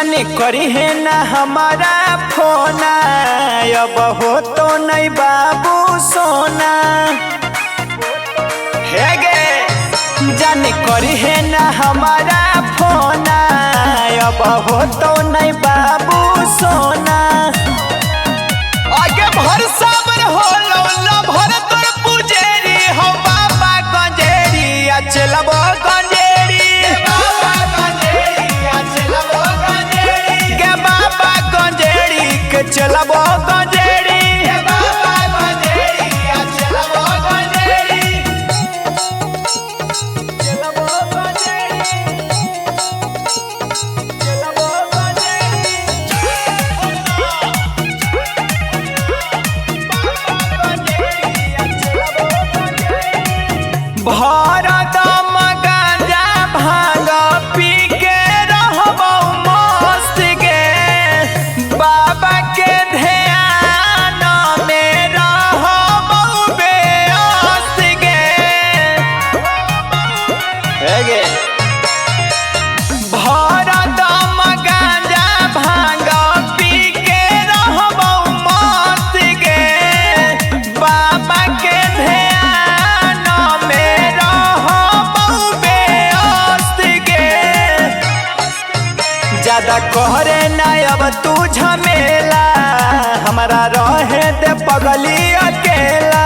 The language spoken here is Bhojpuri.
जाने करी है ना हमारा फोना, अब हो तो नहीं बाबू सोना। हे गे जाने करी है ना हमारा फोना, अब हो तो नहीं बाबू सोना। आगे भर साबर हो लौला भर तोर पुजेरी हो बाबा गंजेरी चलबो गंजेरी बाबा गंजेरी चलबो गंजेरी के बाबा गंजेरी के चलबो गंजेरी बाबा गंजेरी चलबो गंजेरी चलबो गंजेरी चलबो भारत गांजा भांग पी के रहबो मस्त गे, बाबा के ध्यान में रहबो बेअस्त गे। भारत गांजा भांग पी के रहबो मस्त गे, बाबा के ज्यादा कहरे ना अब तू झमेला, हमारा रहे दे पगली अकेला।